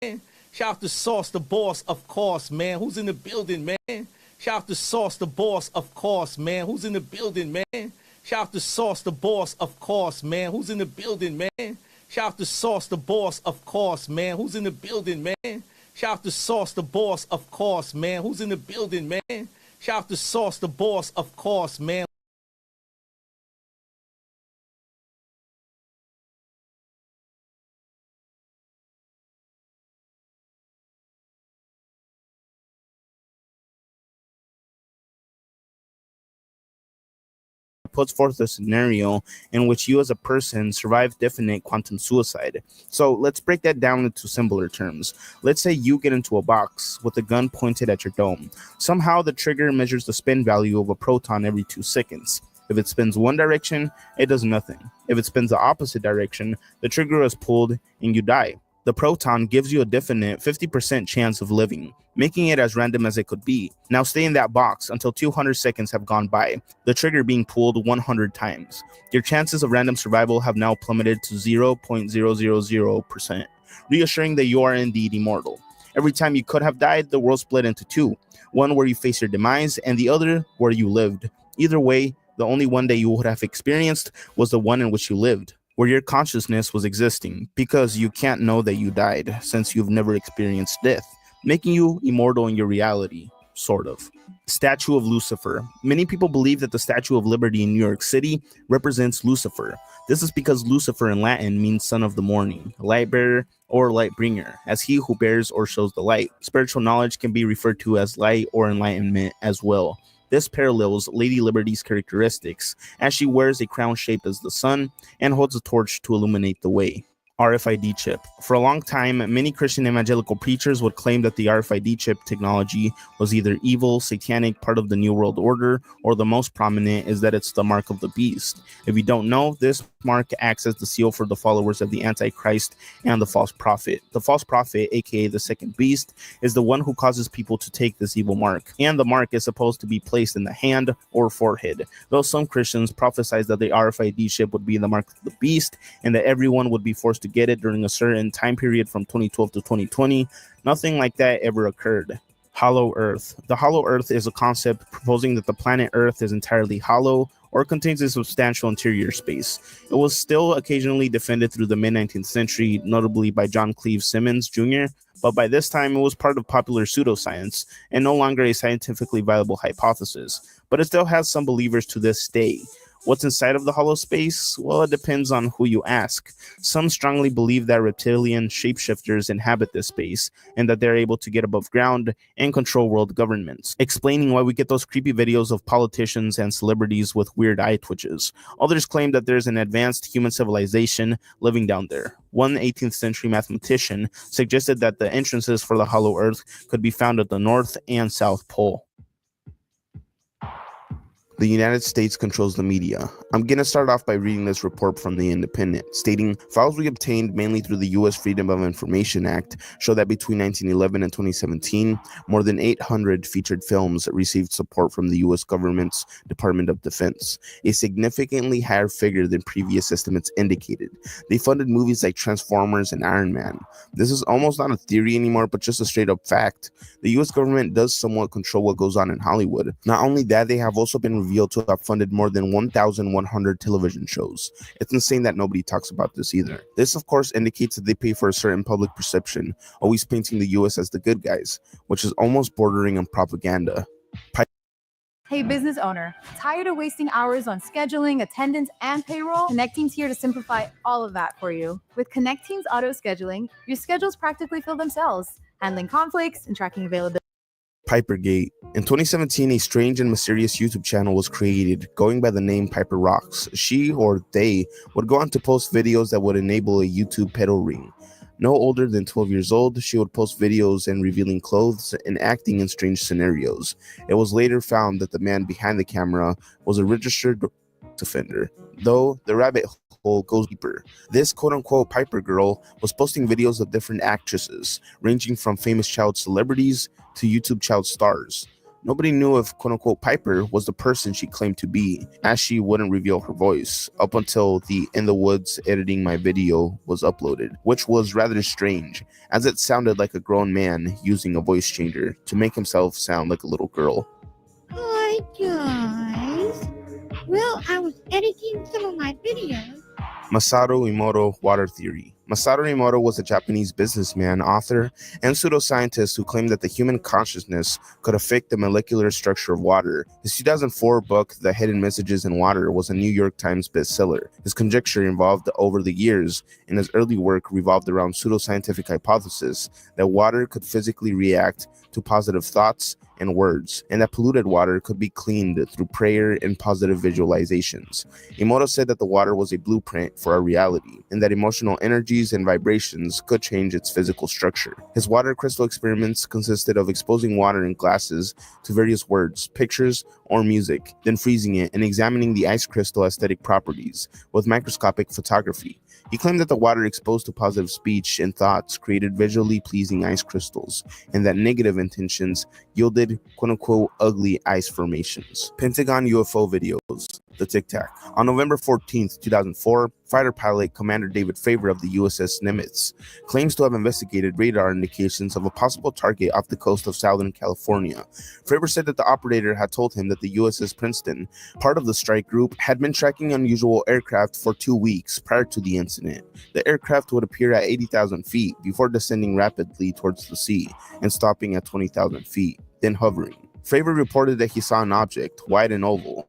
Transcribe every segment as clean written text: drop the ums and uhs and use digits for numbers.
Shout out to Sauce the Boss, of course, man. Who's in the building, man? Shout out to Sauce the Boss, of course, man. Who's in the building, man? Shout out to Sauce the Boss, of course, man. Who's in the building, man? Shout out to Sauce the Boss, of course, man. Who's in the building, man? Shout out to Sauce the Boss, of course, man. Who's in the building, man? Shout out to Sauce the Boss, of course, man. Puts forth a scenario in which you as a person survive definite quantum suicide. So let's break that down into simpler terms. Let's say you get into a box with a gun pointed at your dome. Somehow the trigger measures the spin value of a proton every 2 seconds. If it spins one direction, it does nothing. If it spins the opposite direction, the trigger is pulled and you die. The proton gives you a definite 50% chance of living, making it as random as it could be. Now stay in that box until 200 seconds have gone by, the trigger being pulled 100 times. Your chances of random survival have now plummeted to 0.000%, reassuring that you are indeed immortal. Every time you could have died, the world split into two, one where you face your demise and the other where you lived. Either way, the only one that you would have experienced was the one in which you lived, where your consciousness was existing, because you can't know that you died since you've never experienced death, making you immortal in your reality, sort of. Statue of Lucifer. Many people believe that the Statue of Liberty in New York City represents Lucifer. This is because Lucifer in Latin means son of the morning, light bearer, or light bringer, as he who bears or shows the light. Spiritual knowledge can be referred to as light or enlightenment as well. This parallels Lady Liberty's characteristics, as she wears a crown shaped as the sun and holds a torch to illuminate the way. RFID chip. For a long time, many Christian evangelical preachers would claim that the RFID chip technology was either evil, satanic, part of the New World Order, or the most prominent is that it's the mark of the beast. If you don't know, this mark acts as the seal for the followers of the Antichrist and the false prophet. The false prophet, aka the second beast, is the one who causes people to take this evil mark, and the mark is supposed to be placed in the hand or forehead, though some Christians prophesied that the RFID chip would be the mark of the beast and that everyone would be forced to get it during a certain time period from 2012 to 2020. Nothing like that ever occurred. Hollow Earth. The hollow Earth is a concept proposing that the planet Earth is entirely hollow or contains a substantial interior space. It was still occasionally defended through the mid-19th century, notably by John Cleves Simmons Jr., but by this time it was part of popular pseudoscience and no longer a scientifically viable hypothesis, but it still has some believers to this day. What's inside of the hollow space? Well, it depends on who you ask. Some strongly believe that reptilian shapeshifters inhabit this space and that they're able to get above ground and control world governments, explaining why we get those creepy videos of politicians and celebrities with weird eye twitches. Others claim that there's an advanced human civilization living down there. One 18th century mathematician suggested that the entrances for the hollow earth could be found at the North and South Pole. The United States controls the media. I'm going to start off by reading this report from The Independent, stating, files we obtained mainly through the U.S. Freedom of Information Act show that between 1911 and 2017, more than 800 featured films received support from the U.S. government's Department of Defense, a significantly higher figure than previous estimates indicated. They funded movies like Transformers and Iron Man. This is almost not a theory anymore, but just a straight-up fact. The U.S. government does somewhat control what goes on in Hollywood. Not only that, they have also been revealed to have funded more than 1,100 television shows. It's insane that nobody talks about this either. This, of course, indicates that they pay for a certain public perception, always painting the US as the good guys, which is almost bordering on propaganda. Hey, business owner, tired of wasting hours on scheduling, attendance, and payroll? Connecting's here to simplify all of that for you. With Connecting's auto scheduling, your schedules practically fill themselves, handling conflicts and tracking availability. Pipergate. In 2017, a strange and mysterious YouTube channel was created, going by the name Piper Rocks. She, or they, would go on to post videos that would enable a YouTube pedo ring. No older than 12 years old, she would post videos and revealing clothes and acting in strange scenarios. It was later found that the man behind the camera was a registered offender, though the rabbit hole goes deeper. This quote-unquote Piper girl was posting videos of different actresses, ranging from famous child celebrities to YouTube child stars. Nobody knew if quote-unquote Piper was the person she claimed to be, as she wouldn't reveal her voice, up until the In the Woods editing my video was uploaded, which was rather strange, as it sounded like a grown man using a voice changer to make himself sound like a little girl. Hi guys. Well, I was editing some of my videos. Masaru Emoto Water Theory. Masaru Emoto was a Japanese businessman, author, and pseudoscientist who claimed that the human consciousness could affect the molecular structure of water. His 2004 book, The Hidden Messages in Water, was a New York Times bestseller. His conjecture involved over the years, and his early work revolved around pseudoscientific hypothesis that water could physically react to positive thoughts and words, and that polluted water could be cleaned through prayer and positive visualizations. Emoto said that the water was a blueprint for our reality, and that emotional energies and vibrations could change its physical structure. His water crystal experiments consisted of exposing water in glasses to various words, pictures, or music, then freezing it and examining the ice crystal aesthetic properties with microscopic photography. He claimed that the water exposed to positive speech and thoughts created visually pleasing ice crystals, and that negative intentions yielded quote-unquote ugly ice formations. Pentagon UFO videos. The Tic Tac. On November 14th, 2004, fighter pilot Commander David Fravor of the USS Nimitz claims to have investigated radar indications of a possible target off the coast of Southern California. Fravor said that the operator had told him that the USS Princeton, part of the strike group, had been tracking unusual aircraft for 2 weeks prior to the incident. The aircraft would appear at 80,000 feet before descending rapidly towards the sea and stopping at 20,000 feet, then hovering. Fravor reported that he saw an object, wide and oval,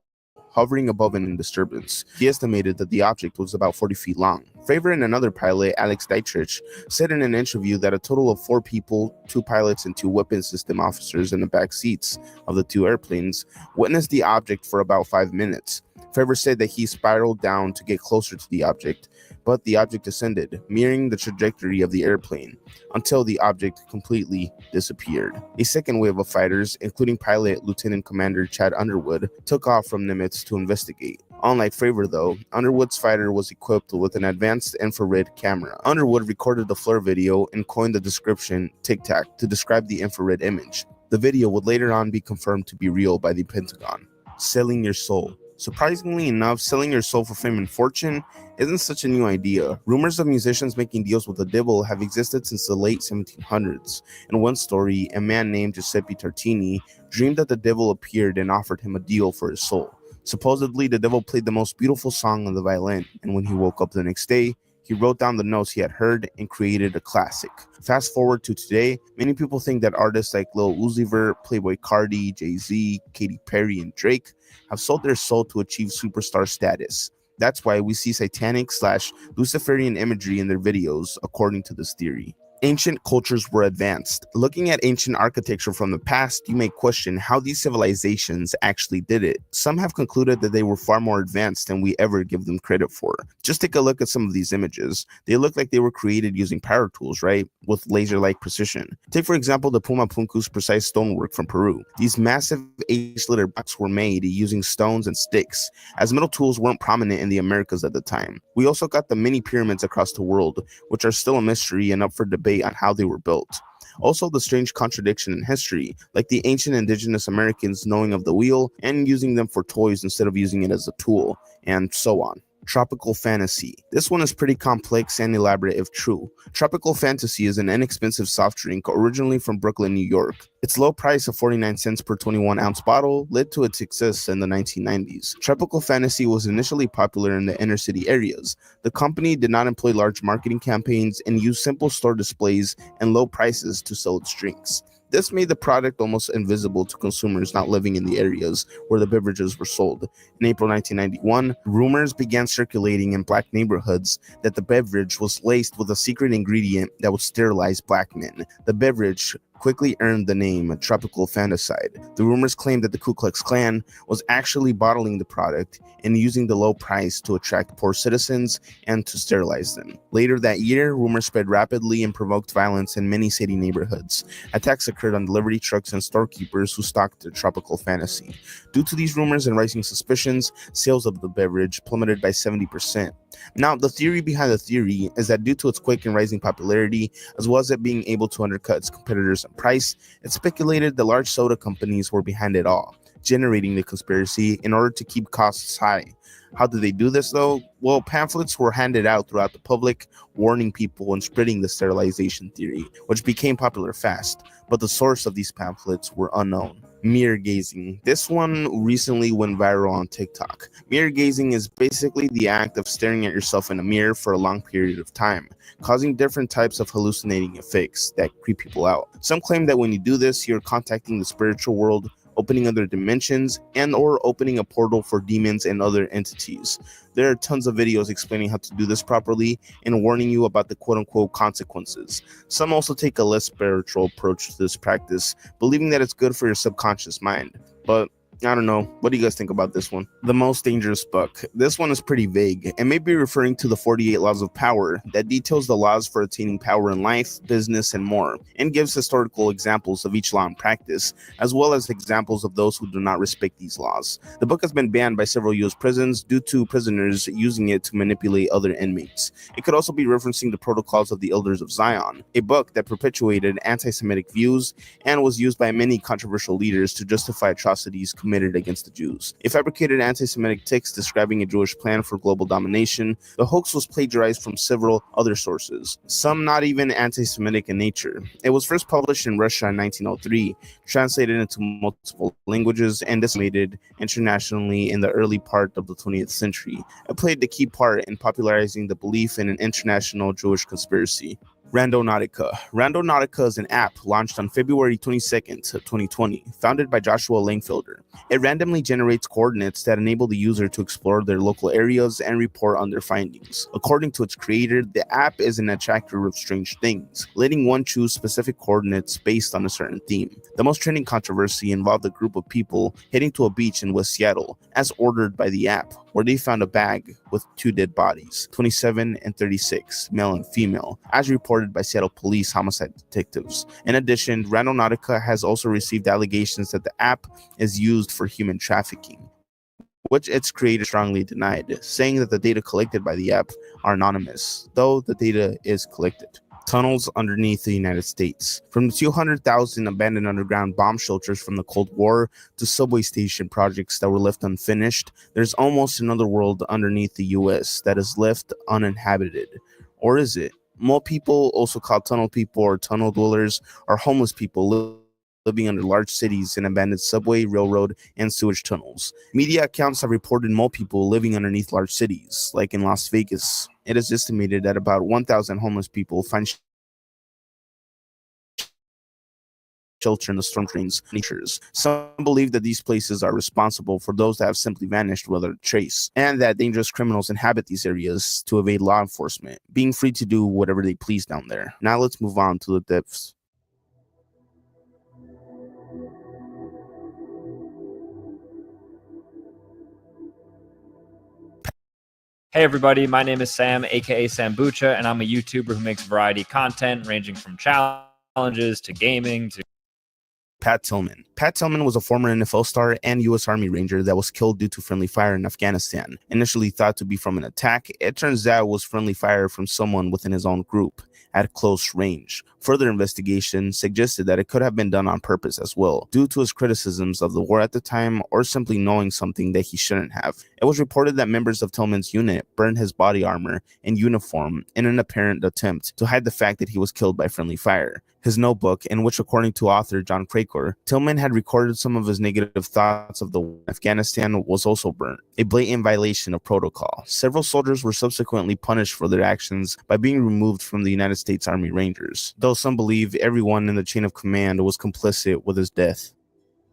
hovering above an disturbance. He estimated that the object was about 40 feet long. Fravor and another pilot, Alex Dietrich, said in an interview that a total of 4 people, 2 pilots and 2 weapons system officers in the back seats of the 2 airplanes, witnessed the object for about 5 minutes. Fravor said that he spiraled down to get closer to the object, but the object descended, mirroring the trajectory of the airplane, until the object completely disappeared. A second wave of fighters, including pilot Lieutenant Commander Chad Underwood, took off from Nimitz to investigate. Unlike Fravor, though, Underwood's fighter was equipped with an advanced infrared camera. Underwood recorded the FLIR video and coined the description Tic Tac to describe the infrared image. The video would later on be confirmed to be real by the Pentagon. Selling your soul. Surprisingly enough, selling your soul for fame and fortune isn't such a new idea. Rumors of musicians making deals with the devil have existed since the late 1700s. In one story, a man named Giuseppe Tartini dreamed that the devil appeared and offered him a deal for his soul. Supposedly, the devil played the most beautiful song on the violin, and when he woke up the next day, he wrote down the notes he had heard and created a classic. Fast forward to today, many people think that artists like Lil Uzi Vert, Playboi Carti, Jay-Z, Katy Perry, and Drake have sold their soul to achieve superstar status. That's why we see satanic/Luciferian imagery in their videos, according to this theory. Ancient cultures were advanced. Looking at ancient architecture from the past, you may question how these civilizations actually did it. Some have concluded that they were far more advanced than we ever give them credit for. Just take a look at some of these images. They look like they were created using power tools, right? With laser-like precision. Take, for example, the Puma Punku's precise stonework from Peru. These massive age-litter blocks were made using stones and sticks, as metal tools weren't prominent in the Americas at the time. We also got the mini pyramids across the world, which are still a mystery and up for debate on how they were built. Also, the strange contradiction in history, like the ancient indigenous Americans knowing of the wheel and using them for toys instead of using it as a tool, and so on. Tropical fantasy. This one is pretty complex and elaborate if true. Tropical Fantasy is an inexpensive soft drink originally from Brooklyn, New York. Its low price of 49 cents per 21-ounce bottle led to its success in the 1990s. Tropical Fantasy was initially popular in the inner city areas. The company did not employ large marketing campaigns and used simple store displays and low prices to sell its drinks. This made the product almost invisible to consumers not living in the areas where the beverages were sold. In April 1991, rumors began circulating in black neighborhoods that the beverage was laced with a secret ingredient that would sterilize black men. The beverage quickly earned the name Tropical Fanticide. The rumors claimed that the Ku Klux Klan was actually bottling the product and using the low price to attract poor citizens and to sterilize them. Later that year, rumors spread rapidly and provoked violence in many city neighborhoods. Attacks occurred on delivery trucks and storekeepers who stocked the Tropical Fantasy. Due to these rumors and rising suspicions, sales of the beverage plummeted by 70%. Now, the theory behind the theory is that due to its quick and rising popularity, as well as it being able to undercut its competitors' in price, it's speculated the large soda companies were behind it all, generating the conspiracy in order to keep costs high. How did they do this though? Well, pamphlets were handed out throughout the public, warning people and spreading the sterilization theory, which became popular fast, but the source of these pamphlets were unknown. Mirror gazing. This one recently went viral on TikTok. Mirror gazing is basically the act of staring at yourself in a mirror for a long period of time, causing different types of hallucinating effects that creep people out. Some claim that when you do this, you're contacting the spiritual world, opening other dimensions, and or opening a portal for demons and other entities. There are tons of videos explaining how to do this properly and warning you about the quote-unquote consequences. Some also take a less spiritual approach to this practice, believing that it's good for your subconscious mind. But I don't know. What do you guys think about this one? The most dangerous book. This one is pretty vague and may be referring to the 48 Laws of Power that details the laws for attaining power in life, business, and more, and gives historical examples of each law in practice, as well as examples of those who do not respect these laws. The book has been banned by several U.S. prisons due to prisoners using it to manipulate other inmates. It could also be referencing the Protocols of the Elders of Zion, a book that perpetuated anti-Semitic views and was used by many controversial leaders to justify atrocities committed against the Jews. A fabricated anti-Semitic text describing a Jewish plan for global domination, the hoax was plagiarized from several other sources, some not even anti-Semitic in nature. It was first published in Russia in 1903, translated into multiple languages, and disseminated internationally in the early part of the 20th century. It played the key part in popularizing the belief in an international Jewish conspiracy. Randonautica. Randonautica is an app launched on February 22nd, 2020, founded by Joshua Langfelder. It randomly generates coordinates that enable the user to explore their local areas and report on their findings. According to its creator, the app is an attractor of strange things, letting one choose specific coordinates based on a certain theme. The most trending controversy involved a group of people heading to a beach in West Seattle, as ordered by the app, where they found a bag with two dead bodies, 27 and 36, male and female, as reported by Seattle police homicide detectives. In addition, Randonautica has also received allegations that the app is used for human trafficking, which its creator strongly denied, saying that the data collected by the app are anonymous, though the data is collected. Tunnels underneath the United States. From the 200,000 abandoned underground bomb shelters from the Cold War to subway station projects that were left unfinished, there's almost another world underneath the US that is left uninhabited. Or is it? Mole people, also called tunnel people or tunnel dwellers, are homeless people living under large cities in abandoned subway, railroad, and sewage tunnels. Media accounts have reported mole people living underneath large cities, like in Las Vegas. It is estimated that about 1,000 homeless people find shelter in the storm drains. Some believe that these places are responsible for those that have simply vanished without a trace, and that dangerous criminals inhabit these areas to evade law enforcement, being free to do whatever they please down there. Now let's move on to the depths. Hey everybody, my name is Sam, aka Sambucha, and I'm a YouTuber who makes variety content ranging from challenges to gaming to Pat Tillman. Pat Tillman was a former NFL star and U.S. Army Ranger that was killed due to friendly fire in Afghanistan. Initially thought to be from an attack, it turns out it was friendly fire from someone within his own group at close range. Further investigation suggested that it could have been done on purpose as well, due to his criticisms of the war at the time or simply knowing something that he shouldn't have. It was reported that members of Tillman's unit burned his body armor and uniform in an apparent attempt to hide the fact that he was killed by friendly fire. His notebook, in which, according to author John Craker, Tillman had recorded some of his negative thoughts of the war in Afghanistan, was also burnt, a blatant violation of protocol. Several soldiers were subsequently punished for their actions by being removed from the United States Army Rangers, though some believe everyone in the chain of command was complicit with his death.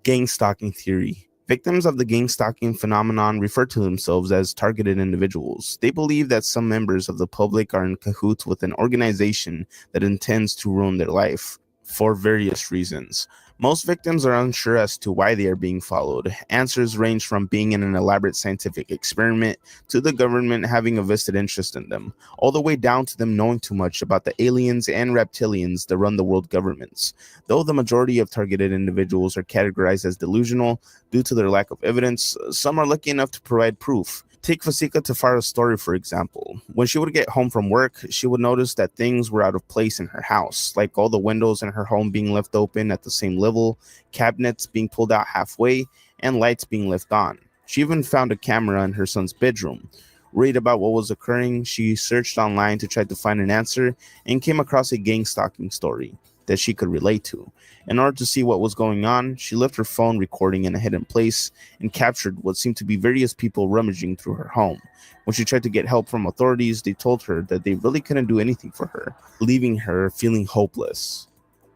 Gang stalking theory. Victims of the gang stalking phenomenon refer to themselves as targeted individuals. They believe that some members of the public are in cahoots with an organization that intends to ruin their life for various reasons. Most victims are unsure as to why they are being followed. Answers range from being in an elaborate scientific experiment to the government having a vested interest in them, all the way down to them knowing too much about the aliens and reptilians that run the world governments. Though the majority of targeted individuals are categorized as delusional due to their lack of evidence, some are lucky enough to provide proof. Take Fasika Tafara's story, for example. When she would get home from work, she would notice that things were out of place in her house, like all the windows in her home being left open at the same level, cabinets being pulled out halfway, and lights being left on. She even found a camera in her son's bedroom. Worried about what was occurring, she searched online to try to find an answer and came across a gang stalking story that she could relate to. In order to see what was going on, she left her phone recording in a hidden place and captured what seemed to be various people rummaging through her home. When she tried to get help from authorities, they told her that they really couldn't do anything for her, leaving her feeling hopeless.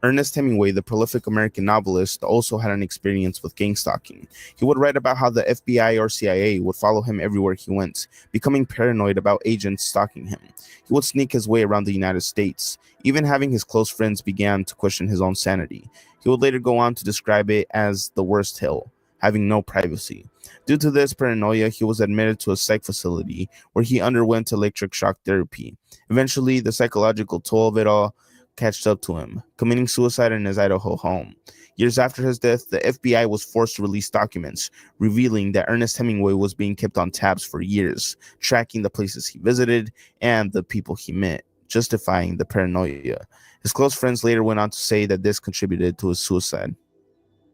Ernest Hemingway, the prolific American novelist, also had an experience with gang stalking. He would write about how the FBI or CIA would follow him everywhere he went, becoming paranoid about agents stalking him. He would sneak his way around the United States. Even having his close friends began to question his own sanity. He would later go on to describe it as the worst hell, having no privacy. Due to this paranoia, he was admitted to a psych facility where he underwent electric shock therapy. Eventually, the psychological toll of it all catched up to him, committing suicide in his Idaho home. Years after his death, the FBI was forced to release documents, revealing that Ernest Hemingway was being kept on tabs for years, tracking the places he visited and the people he met, justifying the paranoia. His close friends later went on to say that this contributed to his suicide.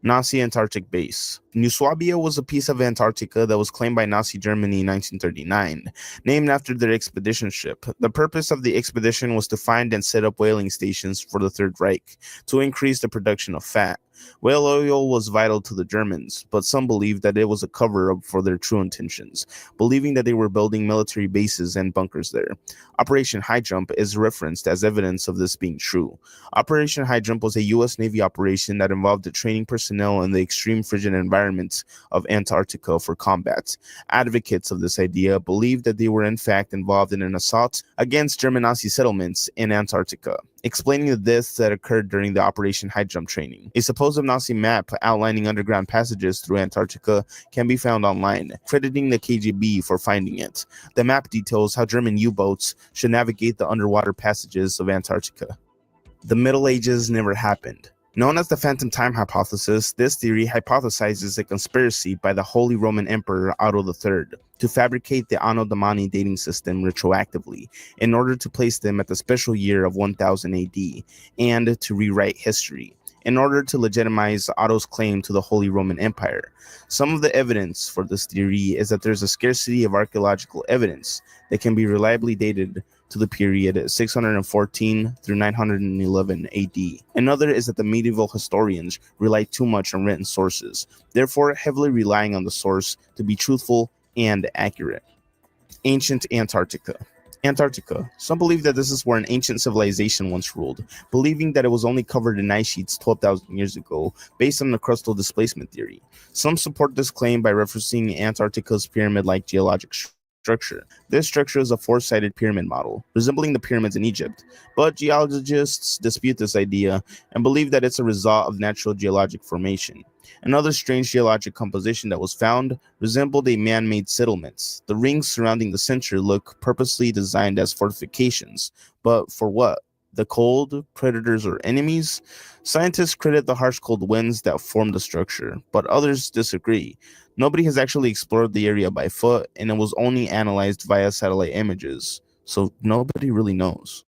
Nazi Antarctic base. New Swabia was a piece of Antarctica that was claimed by Nazi Germany in 1939, named after their expedition ship. The purpose of the expedition was to find and set up whaling stations for the Third Reich to increase the production of fat. Whale oil was vital to the Germans, but some believed that it was a cover-up for their true intentions, believing that they were building military bases and bunkers there. Operation High Jump is referenced as evidence of this being true. Operation High Jump was a U.S. Navy operation that involved the training personnel in the extreme frigid environments of Antarctica for combat. Advocates of this idea believed that they were in fact involved in an assault against German Nazi settlements in Antarctica, explaining the deaths that occurred during the Operation High Jump training. A supposed Nazi map outlining underground passages through Antarctica can be found online, crediting the KGB for finding it. The map details how German U-boats should navigate the underwater passages of Antarctica. The Middle Ages never happened. Known as the Phantom Time Hypothesis, this theory hypothesizes a conspiracy by the Holy Roman Emperor Otto III to fabricate the Anno Domini dating system retroactively in order to place them at the special year of 1000 AD and to rewrite history in order to legitimize Otto's claim to the Holy Roman Empire. Some of the evidence for this theory is that there's a scarcity of archaeological evidence that can be reliably dated to the period 614 through 911 AD. Another is that the medieval historians rely too much on written sources, therefore heavily relying on the source to be truthful and accurate. Ancient Antarctica. Antarctica. Some believe that this is where an ancient civilization once ruled, believing that it was only covered in ice sheets 12,000 years ago, based on the crustal displacement theory. Some support this claim by referencing Antarctica's pyramid-like geologic structure. This structure is a four-sided pyramid model, resembling the pyramids in Egypt, but geologists dispute this idea and believe that it's a result of natural geologic formation. Another strange geologic composition that was found resembled a man-made settlement. The rings surrounding the center look purposely designed as fortifications, but for what? The cold, predators, or enemies? Scientists credit the harsh cold winds that formed the structure, but others disagree. Nobody has actually explored the area by foot, and it was only analyzed via satellite images, so nobody really knows.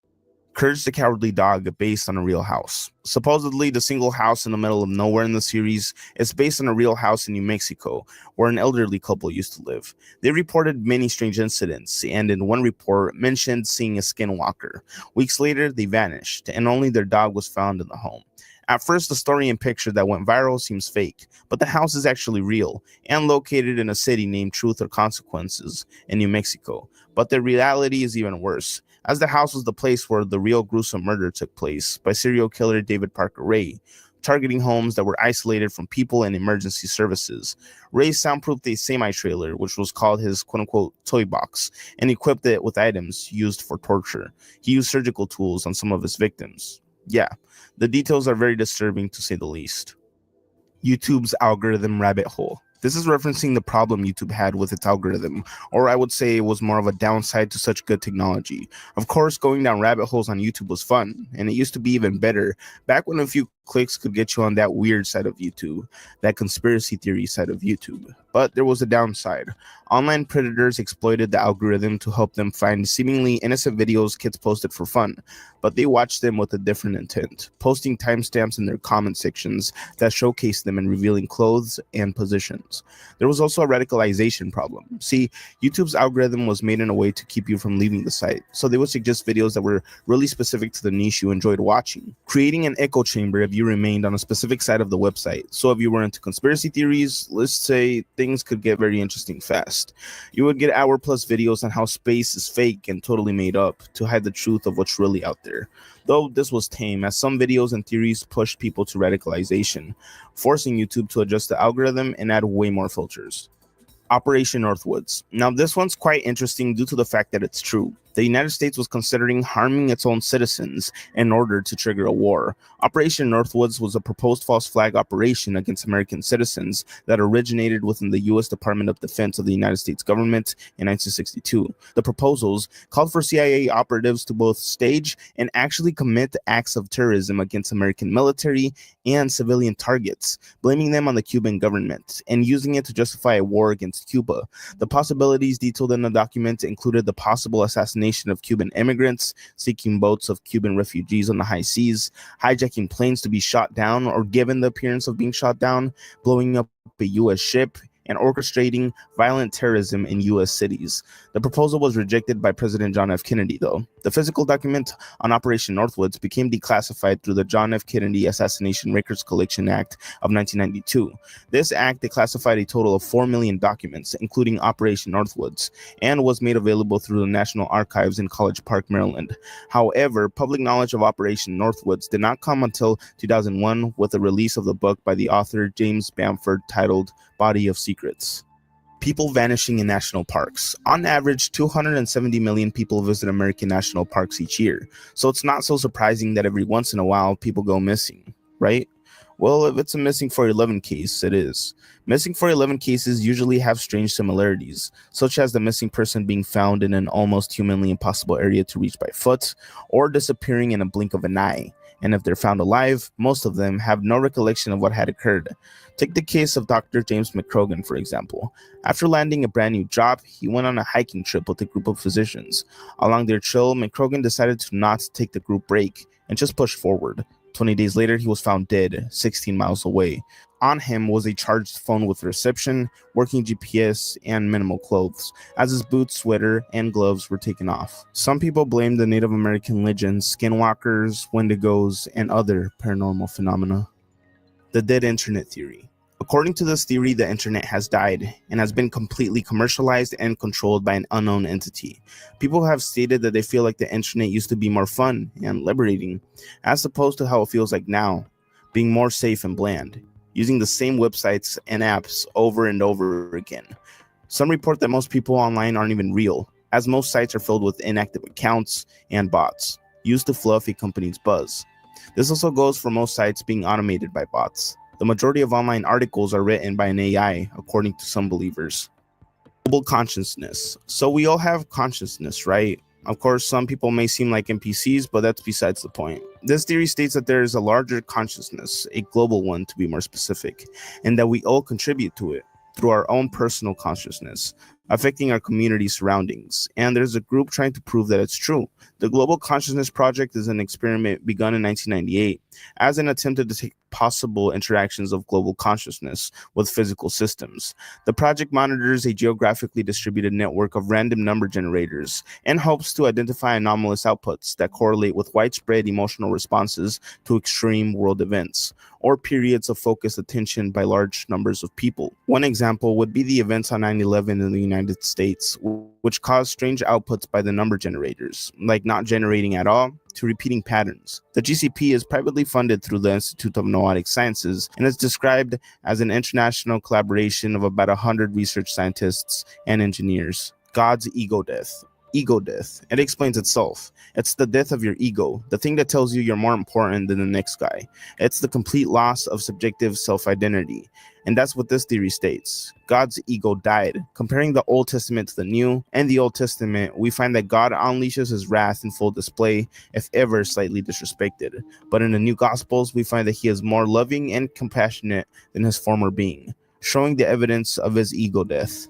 Courage the Cowardly Dog, based on a real house. Supposedly, the single house in the middle of nowhere in the series is based on a real house in New Mexico, where an elderly couple used to live. They reported many strange incidents, and in one report mentioned seeing a skinwalker. Weeks later, they vanished, and only their dog was found in the home. At first, the story and picture that went viral seems fake, but the house is actually real and located in a city named Truth or Consequences in New Mexico. But the reality is even worse, as the house was the place where the real gruesome murder took place by serial killer David Parker Ray, targeting homes that were isolated from people and emergency services. Ray soundproofed a semi-trailer, which was called his quote-unquote toy box, and equipped it with items used for torture. He used surgical tools on some of his victims. Yeah, the details are very disturbing to say the least. YouTube's algorithm rabbit hole. This is referencing the problem YouTube had with its algorithm, or I would say it was more of a downside to such good technology. Of course, going down rabbit holes on YouTube was fun, and it used to be even better back when a few clicks could get you on that weird side of YouTube, that conspiracy theory side of YouTube. But there was a downside. Online predators exploited the algorithm to help them find seemingly innocent videos kids posted for fun, but they watched them with a different intent, posting timestamps in their comment sections that showcased them in revealing clothes and positions. There was also a radicalization problem. See, YouTube's algorithm was made in a way to keep you from leaving the site, so they would suggest videos that were really specific to the niche you enjoyed watching, creating an echo chamber if you remained on a specific side of the website. So if you were into conspiracy theories, let's say, things could get very interesting fast. You would get hour-plus videos on how space is fake and totally made up to hide the truth of what's really out there. Though this was tame, as some videos and theories pushed people to radicalization, forcing YouTube to adjust the algorithm and add way more filters. Operation Northwoods. Now, this one's quite interesting due to the fact that it's true. The United States was considering harming its own citizens in order to trigger a war. Operation Northwoods was a proposed false flag operation against American citizens that originated within the U.S. Department of Defense of the United States government in 1962. The proposals called for CIA operatives to both stage and actually commit acts of terrorism against American military and civilian targets, blaming them on the Cuban government and using it to justify a war against Cuba. The possibilities detailed in the document included the possible assassination of Cuban immigrants, sinking boats of Cuban refugees on the high seas, hijacking planes to be shot down or given the appearance of being shot down, blowing up a U.S. ship, and orchestrating violent terrorism in U.S. cities. The proposal was rejected by President John F. Kennedy, though. The physical document on Operation Northwoods became declassified through the John F. Kennedy Assassination Records Collection Act of 1992. This act declassified a total of 4 million documents, including Operation Northwoods, and was made available through the National Archives in College Park, Maryland. However, public knowledge of Operation Northwoods did not come until 2001 with the release of the book by the author James Bamford titled Body of Secrets. People vanishing in national parks. On average, 270 million people visit American national parks each year, so it's not so surprising that every once in a while people go missing, right? Well, if it's a missing 411 case, it is. Missing 411 cases usually have strange similarities, such as the missing person being found in an almost humanly impossible area to reach by foot, or disappearing in a blink of an eye. And if they're found alive, most of them have no recollection of what had occurred. Take the case of Dr. James McCrogan, for example. After landing a brand new job, he went on a hiking trip with a group of physicians. Along their trail, McCrogan decided to not take the group break and just push forward. 20 days later, he was found dead, 16 miles away. On him was a charged phone with reception, working GPS, and minimal clothes, as his boots, sweater, and gloves were taken off. Some people blame the Native American legends, skinwalkers, wendigos, and other paranormal phenomena. The dead internet theory. According to this theory, the internet has died and has been completely commercialized and controlled by an unknown entity. People have stated that they feel like the internet used to be more fun and liberating, as opposed to how it feels like now, being more safe and bland, using the same websites and apps over and over again. Some report that most people online aren't even real, as most sites are filled with inactive accounts and bots, used to fluff a company's buzz. This also goes for most sites being automated by bots. The majority of online articles are written by an AI, according to some believers. Global consciousness. So we all have consciousness, right? Of course, some people may seem like NPCs, but that's besides the point. This theory states that there is a larger consciousness, a global one to be more specific, and that we all contribute to it through our own personal consciousness, affecting our community surroundings. And there's a group trying to prove that it's true. The Global Consciousness Project is an experiment begun in 1998 as an attempt to detect possible interactions of global consciousness with physical systems. The project monitors a geographically distributed network of random number generators and hopes to identify anomalous outputs that correlate with widespread emotional responses to extreme world events or periods of focused attention by large numbers of people. One example would be the events on 9/11 in the United States, which caused strange outputs by the number generators, like not generating at all to repeating patterns. The GCP is privately funded through the Institute of Noetic Sciences and is described as an international collaboration of about 100 research scientists and engineers. God's ego death. Ego death. It explains itself. It's the death of your ego, the thing that tells you you're more important than the next guy. It's the complete loss of subjective self-identity. And that's what this theory states. God's ego died. Comparing the Old Testament to the New and the Old Testament, we find that God unleashes his wrath in full display, if ever slightly disrespected. But in the New Gospels, we find that he is more loving and compassionate than his former being, showing the evidence of his ego death.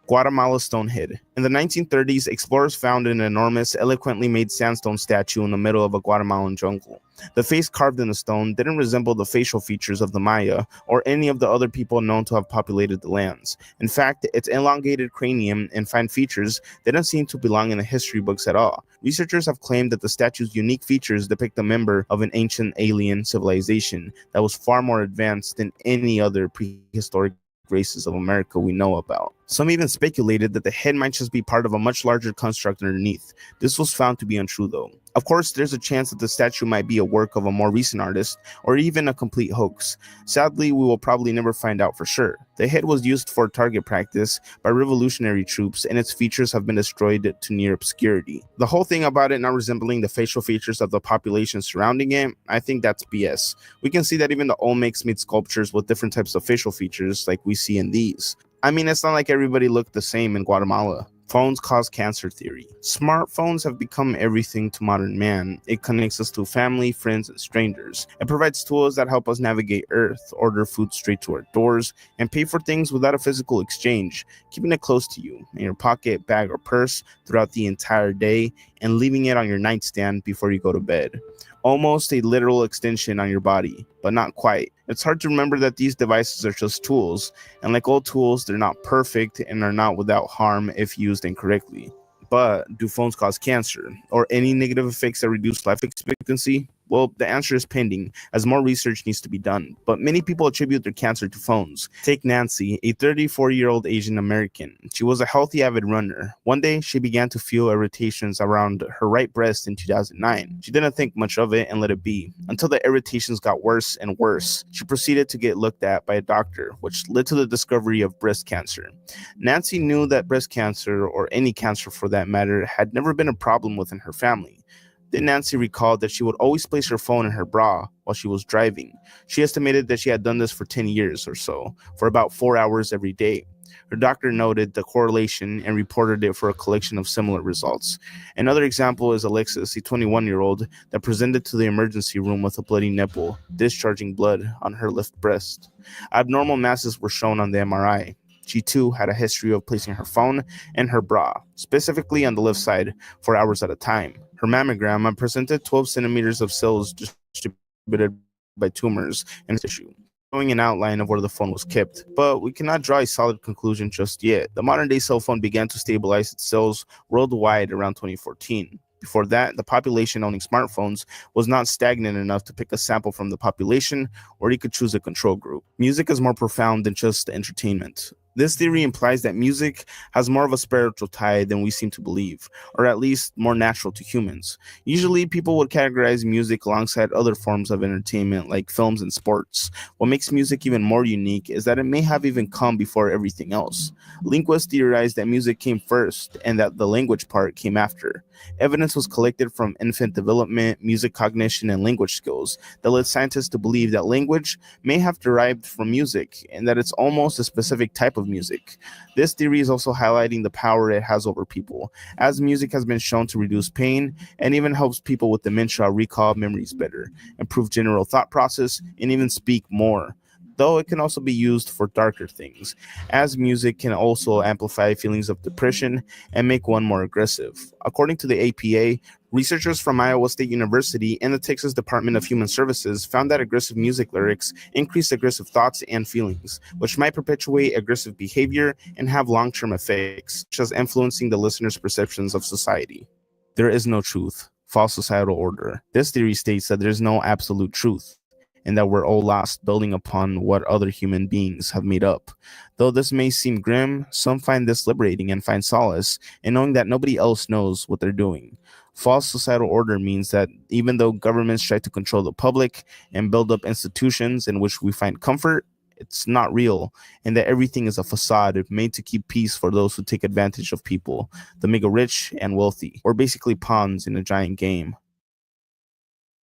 Guatemala Stonehead. In the 1930s, explorers found an enormous, eloquently made sandstone statue in the middle of a Guatemalan jungle. The face carved in the stone didn't resemble the facial features of the Maya or any of the other people known to have populated the lands. In fact, its elongated cranium and fine features didn't seem to belong in the history books at all. Researchers have claimed that the statue's unique features depict a member of an ancient alien civilization that was far more advanced than any other prehistoric races of America we know about. Some even speculated that the head might just be part of a much larger construct underneath. This was found to be untrue though. Of course, there's a chance that the statue might be a work of a more recent artist, or even a complete hoax. Sadly, we will probably never find out for sure. The head was used for target practice by revolutionary troops, and its features have been destroyed to near obscurity. The whole thing about it not resembling the facial features of the population surrounding it, I think that's BS. We can see that even the Olmecs made sculptures with different types of facial features like we see in these. I mean, it's not like everybody looked the same in Guatemala. Phones cause cancer theory. Smartphones have become everything to modern man. It connects us to family, friends, and strangers. It provides tools that help us navigate Earth, order food straight to our doors, and pay for things without a physical exchange, keeping it close to you, in your pocket, bag, or purse throughout the entire day, and leaving it on your nightstand before you go to bed. Almost a literal extension on your body, but not quite. It's hard to remember that these devices are just tools, and like all tools, they're not perfect and are not without harm if used incorrectly. But do phones cause cancer or any negative effects that reduce life expectancy? Well, the answer is pending, as more research needs to be done, but many people attribute their cancer to phones. Take Nancy, a 34-year-old Asian American. She was a healthy, avid runner. One day, she began to feel irritations around her right breast in 2009. She didn't think much of it and let it be, until the irritations got worse and worse. She proceeded to get looked at by a doctor, which led to the discovery of breast cancer. Nancy knew that breast cancer, or any cancer for that matter, had never been a problem within her family. Then Nancy recalled that she would always place her phone in her bra while she was driving. She estimated that she had done this for 10 years or so, for about 4 hours every day. Her doctor noted the correlation and reported it for a collection of similar results. Another example is Alexis, a 21-year-old that presented to the emergency room with a bloody nipple, discharging blood on her left breast. Abnormal masses were shown on the MRI. She too had a history of placing her phone in her bra, specifically on the left side, for hours at a time. Her mammogram presented 12 centimeters of cells distributed by tumors in tissue, showing an outline of where the phone was kept. But we cannot draw a solid conclusion just yet. The modern-day cell phone began to stabilize its cells worldwide around 2014. Before that, the population owning smartphones was not stagnant enough to pick a sample from the population, or you could choose a control group. Music is more profound than just entertainment. This theory implies that music has more of a spiritual tie than we seem to believe, or at least more natural to humans. Usually, people would categorize music alongside other forms of entertainment like films and sports. What makes music even more unique is that it may have even come before everything else. Linguists theorized that music came first and that the language part came after. Evidence was collected from infant development, music cognition, and language skills that led scientists to believe that language may have derived from music and that it's almost a specific type of music. This theory is also highlighting the power it has over people, as music has been shown to reduce pain and even helps people with dementia recall memories better, improve general thought process, and even speak more. Though it can also be used for darker things, as music can also amplify feelings of depression and make one more aggressive. According to the APA, researchers from Iowa State University and the Texas Department of Human Services found that aggressive music lyrics increase aggressive thoughts and feelings, which might perpetuate aggressive behavior and have long-term effects, such as influencing the listener's perceptions of society. There is no truth. False societal order. This theory states that there is no absolute truth, and that we're all lost building upon what other human beings have made up. Though this may seem grim, some find this liberating and find solace in knowing that nobody else knows what they're doing. False societal order means that even though governments try to control the public and build up institutions in which we find comfort, it's not real, and that everything is a facade made to keep peace for those who take advantage of people, the mega rich and wealthy, or basically pawns in a giant game.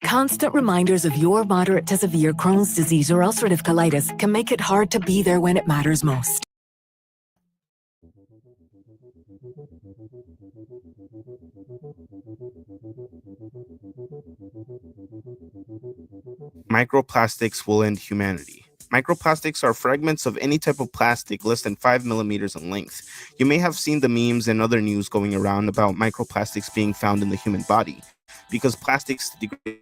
Constant reminders of your moderate to severe Crohn's disease or ulcerative colitis can make it hard to be there when it matters most. Microplastics will end humanity. Microplastics are fragments of any type of plastic less than 5 millimeters in length. You may have seen the memes and other news going around about microplastics being found in the human body. Because plastics degrade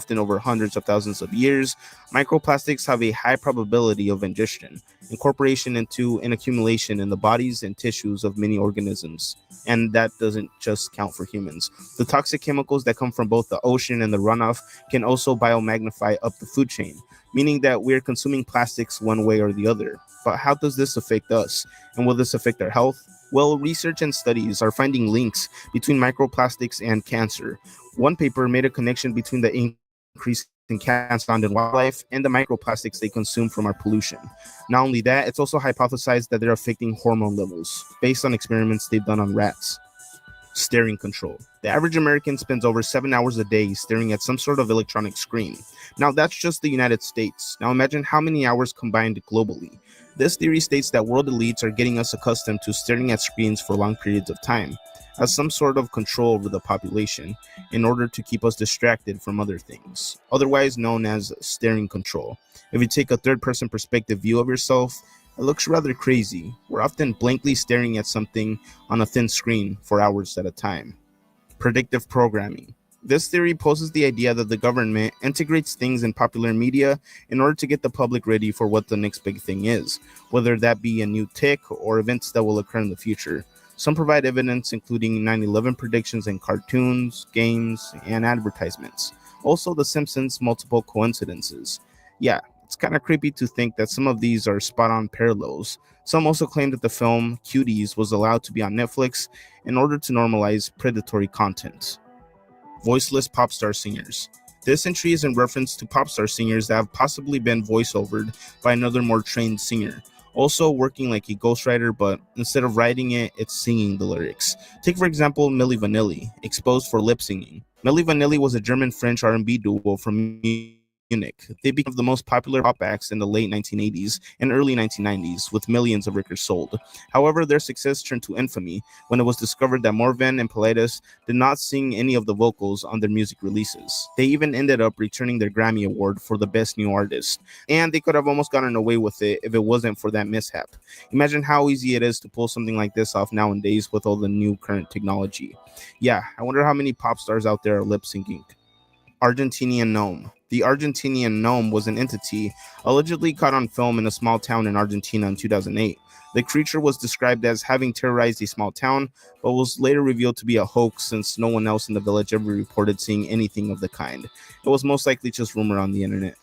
in over hundreds of thousands of years, microplastics have a high probability of ingestion, incorporation into and accumulation in the bodies and tissues of many organisms. And that doesn't just count for humans. The toxic chemicals that come from both the ocean and the runoff can also biomagnify up the food chain, meaning that we're consuming plastics one way or the other. But how does this affect us? And will this affect our health? Well, research and studies are finding links between microplastics and cancer. One paper made a connection between the increase in cancer found in wildlife and the microplastics they consume from our pollution. Not only that, it's also hypothesized that they're affecting hormone levels based on experiments they've done on rats. Staring control. The average American spends over 7 hours a day staring at some sort of electronic screen. Now, that's just the United States. Now, imagine how many hours combined globally. This theory states that world elites are getting us accustomed to staring at screens for long periods of time, as some sort of control over the population, in order to keep us distracted from other things, otherwise known as staring control. If you take a third-person perspective view of yourself, it looks rather crazy. We're often blankly staring at something on a thin screen for hours at a time. Predictive programming. This theory poses the idea that the government integrates things in popular media in order to get the public ready for what the next big thing is, whether that be a new tick or events that will occur in the future. Some provide evidence, including 9/11 predictions in cartoons, games, and advertisements. Also, The Simpsons' multiple coincidences. Yeah, it's kind of creepy to think that some of these are spot-on parallels. Some also claim that the film Cuties was allowed to be on Netflix in order to normalize predatory content. Voiceless pop star singers. This entry is in reference to pop star singers that have possibly been voiceovered by another more trained singer, also working like a ghostwriter, but instead of writing it, it's singing the lyrics. Take for example Milli Vanilli, exposed for lip singing. Milli Vanilli was a German-French R&B duo from Munich. They became one of the most popular pop acts in the late 1980s and early 1990s, with millions of records sold. However, their success turned to infamy when it was discovered that Morvan and Pilatus did not sing any of the vocals on their music releases. They even ended up returning their Grammy Award for the Best New Artist, and they could have almost gotten away with it if it wasn't for that mishap. Imagine how easy it is to pull something like this off nowadays with all the new current technology. Yeah, I wonder how many pop stars out there are lip syncing. Argentinian gnome. The Argentinian gnome was an entity allegedly caught on film in a small town in Argentina in 2008. The creature was described as having terrorized a small town, but was later revealed to be a hoax since no one else in the village ever reported seeing anything of the kind. It was most likely just rumor on the internet.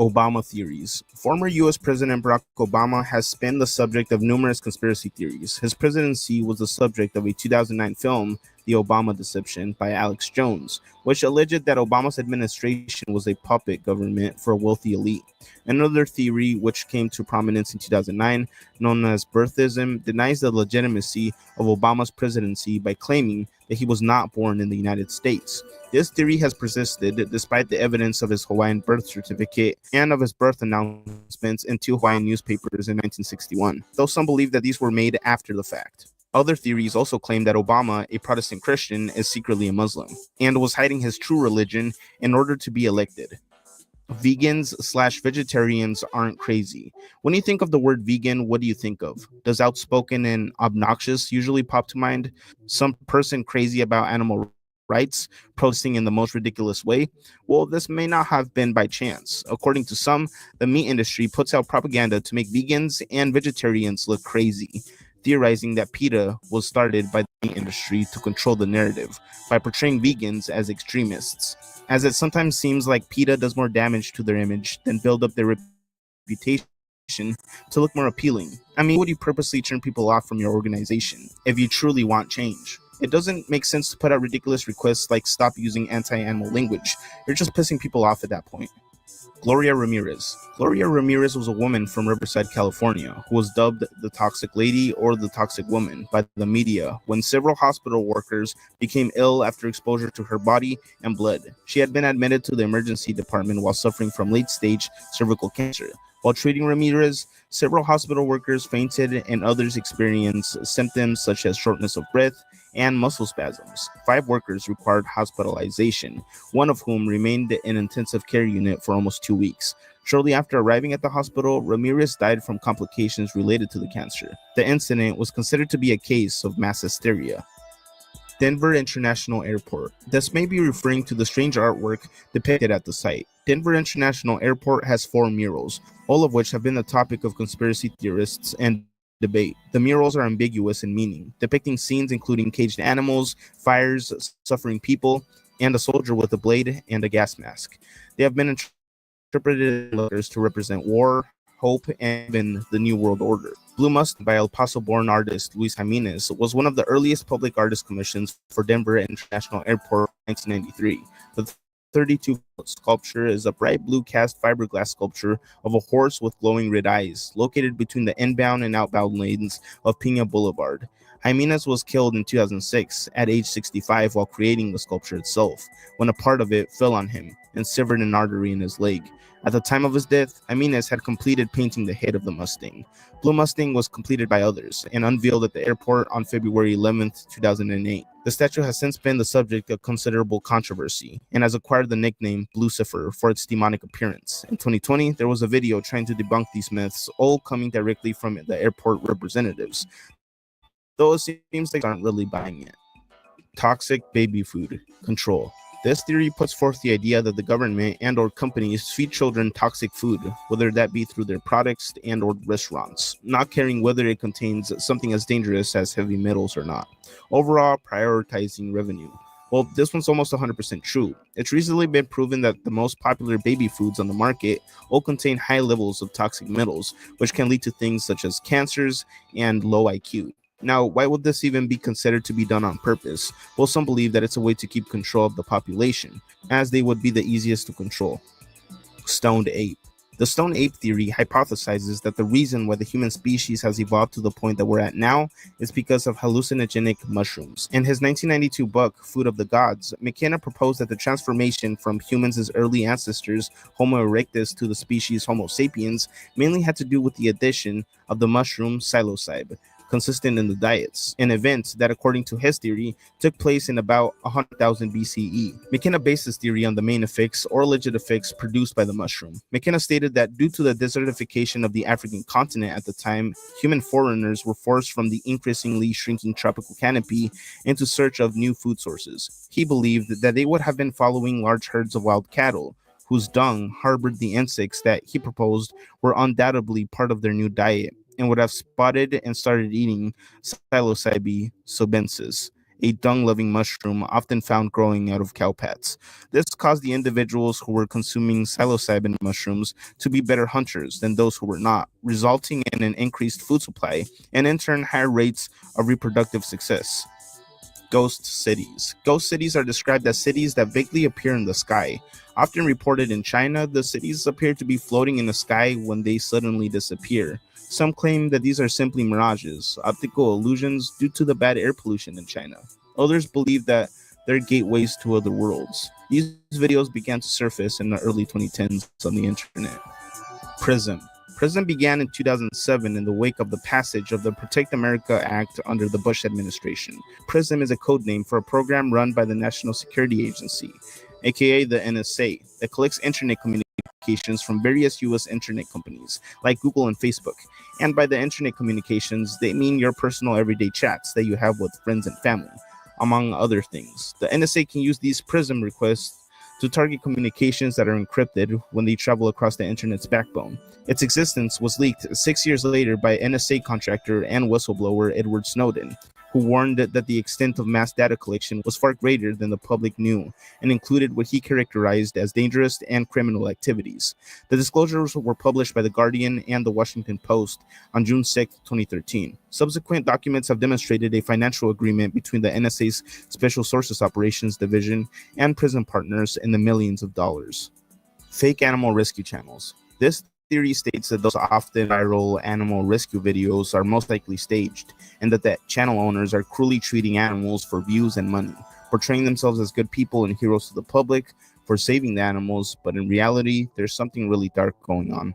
Obama theories. Former U.S. President Barack Obama has been the subject of numerous conspiracy theories. His presidency was the subject of a 2009 film, The Obama Deception, by Alex Jones, which alleged that Obama's administration was a puppet government for a wealthy elite. Another theory, which came to prominence in 2009, known as birthism, denies the legitimacy of Obama's presidency by claiming that he was not born in the United States. This theory has persisted despite the evidence of his Hawaiian birth certificate and of his birth announcements in 2 Hawaiian newspapers in 1961, though some believe that these were made after the fact. Other theories also claim that Obama, a Protestant Christian, is secretly a Muslim and was hiding his true religion in order to be elected. Vegans/vegetarians aren't crazy. When you think of the word vegan, what do you think of? Does outspoken and obnoxious usually pop to mind? Some person crazy about animal rights, protesting in the most ridiculous way? Well, this may not have been by chance. According to some, the meat industry puts out propaganda to make vegans and vegetarians look crazy, theorizing that PETA was started by the meat industry to control the narrative by portraying vegans as extremists, as it sometimes seems like PETA does more damage to their image than build up their reputation to look more appealing. I mean, would you purposely turn people off from your organization if you truly want change? It doesn't make sense to put out ridiculous requests like stop using anti-animal language. You're just pissing people off at that point. Gloria Ramirez. Gloria Ramirez was a woman from Riverside, California, who was dubbed the Toxic Lady or the Toxic Woman by the media when several hospital workers became ill after exposure to her body and blood. She had been admitted to the emergency department while suffering from late-stage cervical cancer. While treating Ramirez, several hospital workers fainted and others experienced symptoms such as shortness of breath and muscle spasms. 5 workers required hospitalization, one of whom remained in intensive care unit for almost 2 weeks. Shortly after arriving at the hospital, Ramirez died from complications related to the cancer. The incident was considered to be a case of mass hysteria. Denver International Airport. This may be referring to the strange artwork depicted at the site. Denver International Airport has 4 murals, all of which have been the topic of conspiracy theorists and debate. The murals are ambiguous in meaning, depicting scenes including caged animals, fires, suffering people, and a soldier with a blade and a gas mask. They have been interpreted in letters to represent war, hope, and even the New World Order. Blue Mustang by El Paso-born artist Luis Jimenez was one of the earliest public artist commissions for Denver International Airport in 1993. The 32-foot sculpture is a bright blue cast fiberglass sculpture of a horse with glowing red eyes, located between the inbound and outbound lanes of Pina Boulevard. Jimenez was killed in 2006 at age 65 while creating the sculpture itself, when a part of it fell on him and severed an artery in his leg. At the time of his death, Jimenez had completed painting the head of the Mustang. Blue Mustang was completed by others and unveiled at the airport on February 11, 2008. The statue has since been the subject of considerable controversy and has acquired the nickname Lucifer for its demonic appearance. In 2020, there was a video trying to debunk these myths, all coming directly from the airport representatives, though it seems like they aren't really buying it. Toxic baby food control. This theory puts forth the idea that the government and or companies feed children toxic food, whether that be through their products and or restaurants, not caring whether it contains something as dangerous as heavy metals or not. Overall, prioritizing revenue. Well, this one's almost 100% true. It's recently been proven that the most popular baby foods on the market all contain high levels of toxic metals, which can lead to things such as cancers and low IQ. Now, why would this even be considered to be done on purpose? Well, some believe that it's a way to keep control of the population, as they would be the easiest to control. Stoned ape. The stoned ape theory hypothesizes that the reason why the human species has evolved to the point that we're at now is because of hallucinogenic mushrooms. In his 1992 book, Food of the Gods, McKenna proposed that the transformation from humans' early ancestors, Homo erectus, to the species Homo sapiens mainly had to do with the addition of the mushroom psilocybe, consistent in the diets, an event that, according to his theory, took place in about 100,000 BCE. McKenna based his theory on the main effects or alleged effects produced by the mushroom. McKenna stated that due to the desertification of the African continent at the time, human foreigners were forced from the increasingly shrinking tropical canopy into search of new food sources. He believed that they would have been following large herds of wild cattle, whose dung harbored the insects that he proposed were undoubtedly part of their new diet, and would have spotted and started eating psilocybe subensis, a dung-loving mushroom often found growing out of cow pats. This caused the individuals who were consuming psilocybin mushrooms to be better hunters than those who were not, resulting in an increased food supply and in turn higher rates of reproductive success. Ghost cities. Ghost cities are described as cities that vaguely appear in the sky. Often reported in China, the cities appear to be floating in the sky when they suddenly disappear. Some claim that these are simply mirages, optical illusions due to the bad air pollution in China. Others believe that they're gateways to other worlds. These videos began to surface in the early 2010s on the internet. PRISM. PRISM began in 2007 in the wake of the passage of the Protect America Act under the Bush administration. PRISM is a code name for a program run by the National Security Agency, aka the NSA, that collects internet communications from various US internet companies like Google and Facebook. And by the internet communications, they mean your personal everyday chats that you have with friends and family, among other things. The NSA can use these PRISM requests to target communications that are encrypted when they travel across the internet's backbone. Its existence was leaked 6 years later by NSA contractor and whistleblower Edward Snowden, who warned that the extent of mass data collection was far greater than the public knew and included what he characterized as dangerous and criminal activities. The disclosures were published by The Guardian and The Washington Post on June 6, 2013. Subsequent documents have demonstrated a financial agreement between the NSA's Special Sources Operations Division and PRISM partners in the millions of dollars. Fake animal rescue channels. This theory states that those often viral animal rescue videos are most likely staged, and that the channel owners are cruelly treating animals for views and money, portraying themselves as good people and heroes to the public for saving the animals, but in reality, there's something really dark going on.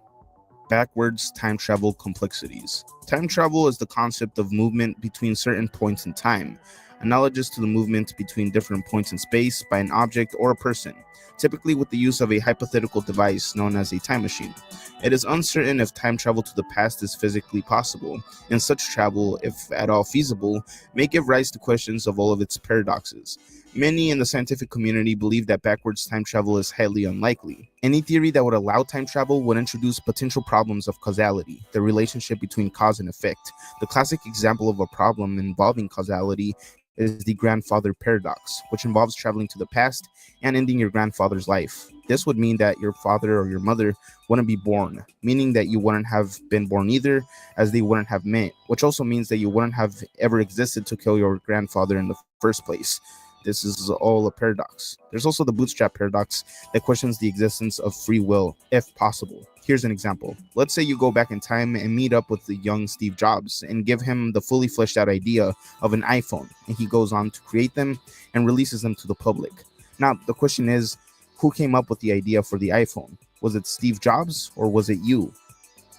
Backwards time travel complexities. Time travel is the concept of movement between certain points in time, analogous to the movement between different points in space by an object or a person, typically with the use of a hypothetical device known as a time machine. It is uncertain if time travel to the past is physically possible, and such travel, if at all feasible, may give rise to questions of all of its paradoxes. Many in the scientific community believe that backwards time travel is highly unlikely. Any theory that would allow time travel would introduce potential problems of causality, the relationship between cause and effect. The classic example of a problem involving causality is the grandfather paradox, which involves traveling to the past and ending your grandfather's life. This would mean that your father or your mother wouldn't be born, meaning that you wouldn't have been born either, as they wouldn't have met, which also means that you wouldn't have ever existed to kill your grandfather in the first place. This is all a paradox. There's also the bootstrap paradox that questions the existence of free will, if possible. Here's an example. Let's say you go back in time and meet up with the young Steve Jobs and give him the fully fleshed out idea of an iPhone, and he goes on to create them and releases them to the public. Now, the question is, who came up with the idea for the iPhone? Was it Steve Jobs or was it you?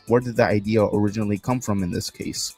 Where did the idea originally come from in this case?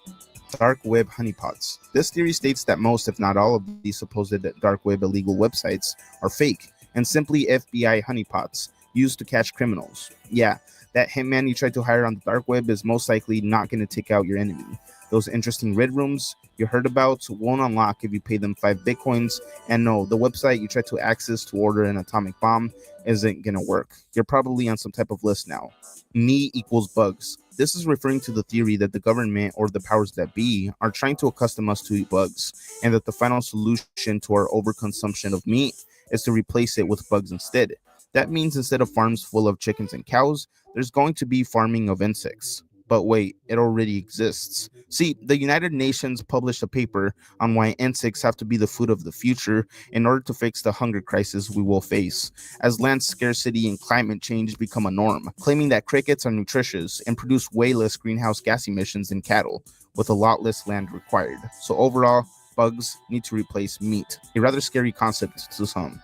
Dark web honeypots. This theory states that most, if not all, of these supposed dark web illegal websites are fake and simply FBI honeypots used to catch criminals. Yeah, that hitman you tried to hire on the dark web is most likely not going to take out your enemy. Those interesting red rooms you heard about won't unlock if you pay them 5 bitcoins. And no, the website you tried to access to order an atomic bomb isn't going to work. You're probably on some type of list now. Me equals bugs. This is referring to the theory that the government or the powers that be are trying to accustom us to eat bugs, and that the final solution to our overconsumption of meat is to replace it with bugs instead. That means instead of farms full of chickens and cows, there's going to be farming of insects. But wait, it already exists. See, the United Nations published a paper on why insects have to be the food of the future in order to fix the hunger crisis we will face, as land scarcity and climate change become a norm, claiming that crickets are nutritious and produce way less greenhouse gas emissions than cattle, with a lot less land required. So overall, bugs need to replace meat, a rather scary concept to some.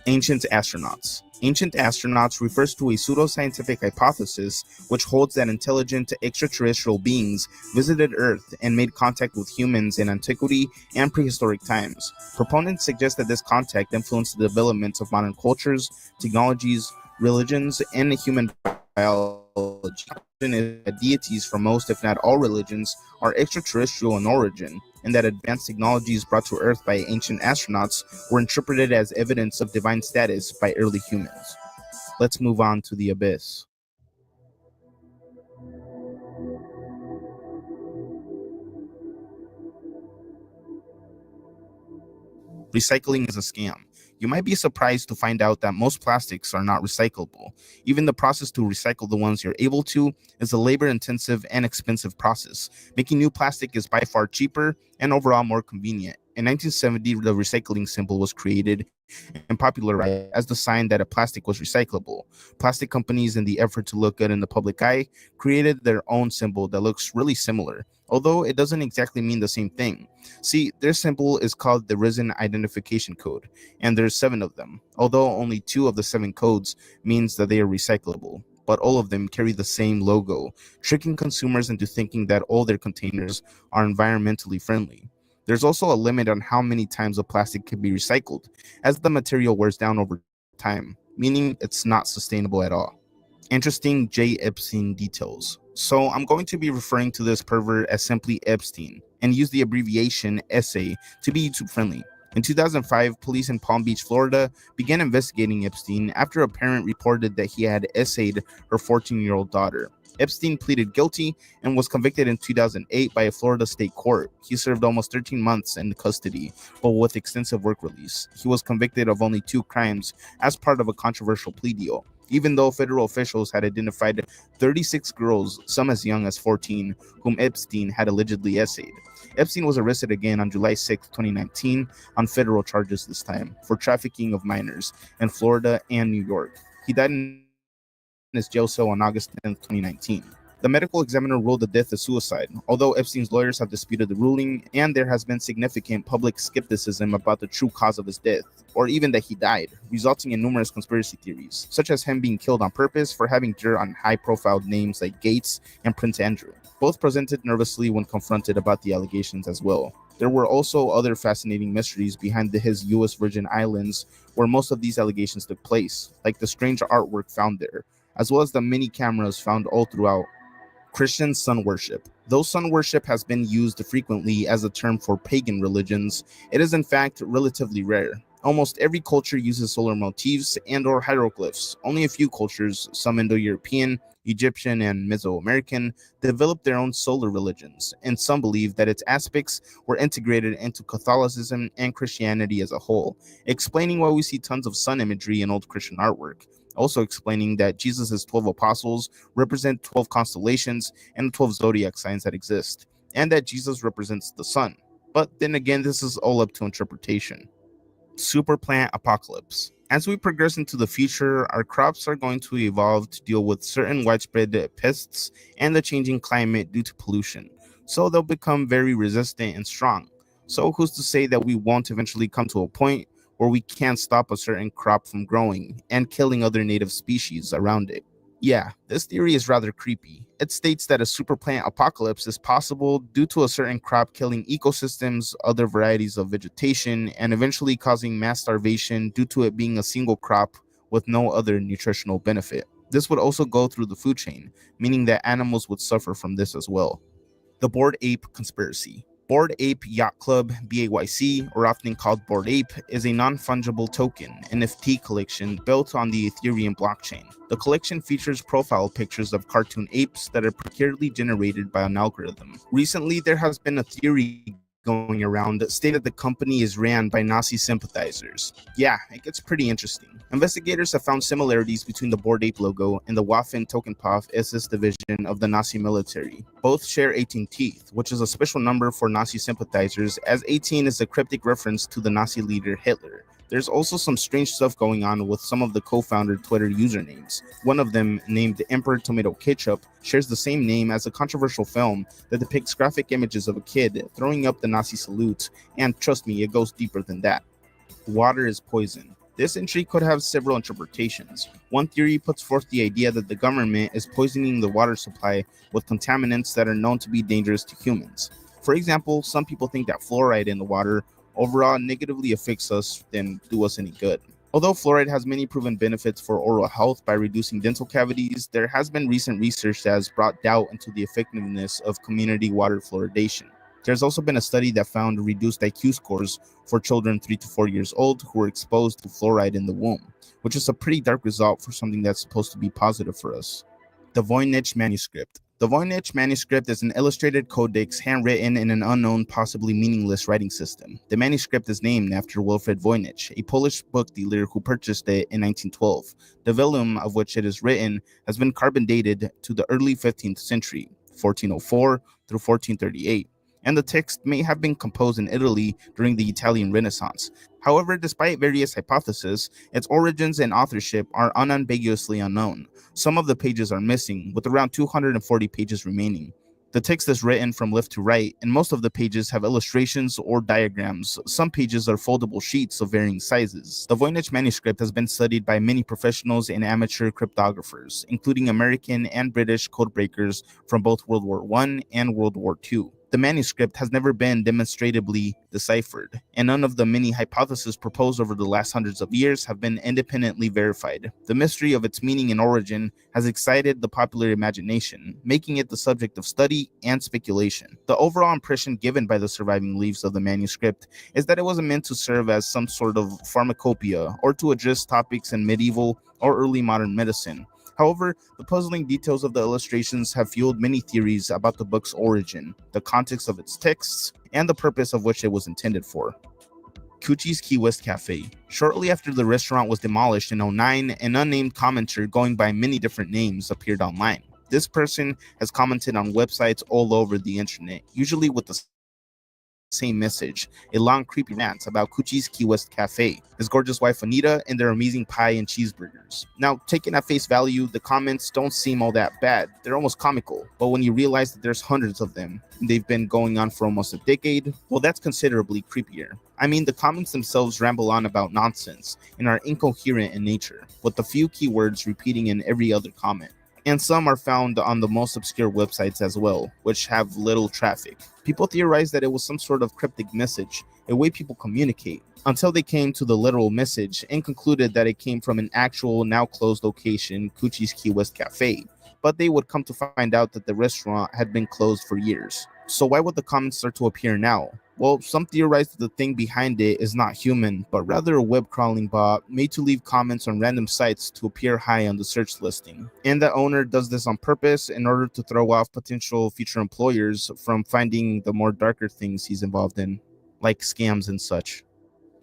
Ancient astronauts. Ancient astronauts refers to a pseudoscientific hypothesis which holds that intelligent extraterrestrial beings visited Earth and made contact with humans in antiquity and prehistoric times. Proponents suggest that this contact influenced the development of modern cultures, technologies, religions, and human biology. Deities for most, if not all, religions are extraterrestrial in origin, and that advanced technologies brought to Earth by ancient astronauts were interpreted as evidence of divine status by early humans. Let's move on to the abyss. Recycling is a scam. You might be surprised to find out that most plastics are not recyclable. Even the process to recycle the ones you're able to is a labor-intensive and expensive process. Making new plastic is by far cheaper and overall more convenient. In 1970, the recycling symbol was created and popularized as the sign that a plastic was recyclable. Plastic companies, in the effort to look good in the public eye, created their own symbol that looks really similar, although it doesn't exactly mean the same thing. See, their symbol is called the Resin Identification Code, and there's 7 of them, although only 2 of the 7 codes means that they are recyclable. But all of them carry the same logo, tricking consumers into thinking that all their containers are environmentally friendly. There's also a limit on how many times a plastic can be recycled, as the material wears down over time, meaning it's not sustainable at all. Interesting J. Epstein details. So I'm going to be referring to this pervert as simply Epstein, and use the abbreviation SA to be YouTube friendly. In 2005, police in Palm Beach, Florida began investigating Epstein after a parent reported that he had essayed her 14-year-old daughter. Epstein pleaded guilty and was convicted in 2008 by a Florida state court. He served almost 13 months in custody, but with extensive work release. He was convicted of only 2 crimes as part of a controversial plea deal, even though federal officials had identified 36 girls, some as young as 14, whom Epstein had allegedly essayed. Epstein was arrested again on July 6, 2019, on federal charges this time for trafficking of minors in Florida and New York. He died in his jail cell on August 10th, 2019. The medical examiner ruled the death a suicide, although Epstein's lawyers have disputed the ruling, and there has been significant public skepticism about the true cause of his death, or even that he died, resulting in numerous conspiracy theories, such as him being killed on purpose for having dirt on high-profile names like Gates and Prince Andrew. Both presented nervously when confronted about the allegations as well. There were also other fascinating mysteries behind his U.S. Virgin Islands, where most of these allegations took place, like the strange artwork found there, as well as the many cameras found all throughout. Christian sun worship. Though sun worship has been used frequently as a term for pagan religions, it is in fact relatively rare. Almost every culture uses solar motifs and or hieroglyphs. Only a few cultures, some Indo-European, Egyptian, and Mesoamerican, developed their own solar religions, and some believe that its aspects were integrated into Catholicism and Christianity as a whole, explaining why we see tons of sun imagery in old Christian artwork. Also explaining that Jesus' 12 apostles represent 12 constellations and 12 zodiac signs that exist, and that Jesus represents the sun. But then again, this is all up to interpretation. Superplant apocalypse. As we progress into the future, our crops are going to evolve to deal with certain widespread pests and the changing climate due to pollution, so they'll become very resistant and strong. So who's to say that we won't eventually come to a point where we can't stop a certain crop from growing and killing other native species around it? Yeah, this theory is rather creepy. It states that a superplant apocalypse is possible due to a certain crop killing ecosystems, other varieties of vegetation, and eventually causing mass starvation due to it being a single crop with no other nutritional benefit. This would also go through the food chain, meaning that animals would suffer from this as well. The Bored Ape Conspiracy. Bored Ape Yacht Club, BAYC, or often called Bored Ape, is a non-fungible token NFT collection built on the Ethereum blockchain. The collection features profile pictures of cartoon apes that are precariously generated by an algorithm. Recently, there has been a theory going around that stated the company is ran by Nazi sympathizers. Yeah, it gets pretty interesting. Investigators have found similarities between the Bored Ape logo and the Waffen-Tokenpaf SS division of the Nazi military. Both share 18 teeth, which is a special number for Nazi sympathizers, as 18 is a cryptic reference to the Nazi leader Hitler. There's also some strange stuff going on with some of the co-founder Twitter usernames. One of them, named Emperor Tomato Ketchup, shares the same name as a controversial film that depicts graphic images of a kid throwing up the Nazi salute, and trust me, it goes deeper than that. Water is poison. This entry could have several interpretations. One theory puts forth the idea that the government is poisoning the water supply with contaminants that are known to be dangerous to humans. For example, some people think that fluoride in the water overall negatively affects us than do us any good. Although fluoride has many proven benefits for oral health by reducing dental cavities, there has been recent research that has brought doubt into the effectiveness of community water fluoridation. There's also been a study that found reduced IQ scores for children 3 to 4 years old who were exposed to fluoride in the womb, which is a pretty dark result for something that's supposed to be positive for us. The Voynich Manuscript. The Voynich manuscript is an illustrated codex handwritten in an unknown, possibly meaningless writing system. The manuscript is named after Wilfred Voynich, a Polish book dealer who purchased it in 1912. The vellum of which it is written has been carbon dated to the early 15th century, 1404 through 1438. And the text may have been composed in Italy during the Italian Renaissance. However, despite various hypotheses, its origins and authorship are unambiguously unknown. Some of the pages are missing, with around 240 pages remaining. The text is written from left to right, and most of the pages have illustrations or diagrams. Some pages are foldable sheets of varying sizes. The Voynich manuscript has been studied by many professionals and amateur cryptographers, including American and British codebreakers from both World War I and World War II. The manuscript has never been demonstrably deciphered, and none of the many hypotheses proposed over the last hundreds of years have been independently verified. The mystery of its meaning and origin has excited the popular imagination, making it the subject of study and speculation. The overall impression given by the surviving leaves of the manuscript is that it wasn't meant to serve as some sort of pharmacopoeia or to address topics in medieval or early modern medicine. However, the puzzling details of the illustrations have fueled many theories about the book's origin, the context of its texts, and the purpose of which it was intended for. Coochie's Key West Cafe. Shortly after the restaurant was demolished in 2009, an unnamed commenter going by many different names appeared online. This person has commented on websites all over the internet, usually with the same message, a long creepy rant about Coochie's Key West Cafe, his gorgeous wife Anita, and their amazing pie and cheeseburgers. Now, taken at face value, the comments don't seem all that bad. They're almost comical. But when you realize that there's hundreds of them, and they've been going on for almost a decade, well, that's considerably creepier. I mean, the comments themselves ramble on about nonsense and are incoherent in nature, with a few keywords repeating in every other comment. And some are found on the most obscure websites as well, which have little traffic. People theorized that it was some sort of cryptic message, a way people communicate, until they came to the literal message and concluded that it came from an actual, now closed location, Coochie's Key West Cafe. But they would come to find out that the restaurant had been closed for years. So why would the comments start to appear now? Well, some theorize that the thing behind it is not human, but rather a web crawling bot made to leave comments on random sites to appear high on the search listing. And the owner does this on purpose in order to throw off potential future employers from finding the more darker things he's involved in, like scams and such.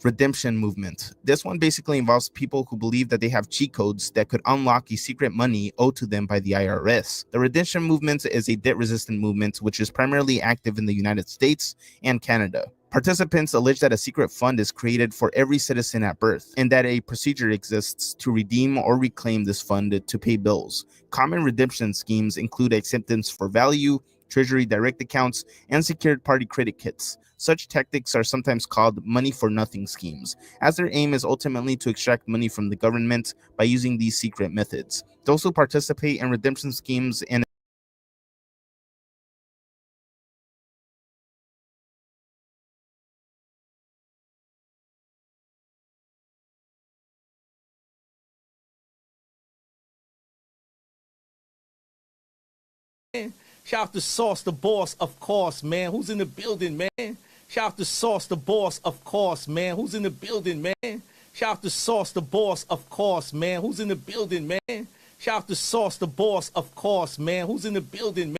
Redemption movement. This one basically involves people who believe that they have cheat codes that could unlock a secret money owed to them by the IRS. The redemption movement is a debt-resistant movement which is primarily active in the United States and Canada. Participants allege that a secret fund is created for every citizen at birth, and that a procedure exists to redeem or reclaim this fund to pay bills. Common redemption schemes include acceptance for value, treasury direct accounts, and secured party credit kits. Such tactics are sometimes called money-for-nothing schemes, as their aim is ultimately to extract money from the government by using these secret methods. Those who participate in redemption schemes and Shout out to Sauce the Boss, of course, man. Who's in the building, man? Shout out to Sauce the Boss, of course, man. Who's in the building, man? Shout out to Sauce the Boss, of course, man. Who's in the building, man? Shout out to Sauce the Boss, of course, man. Who's in the building, man?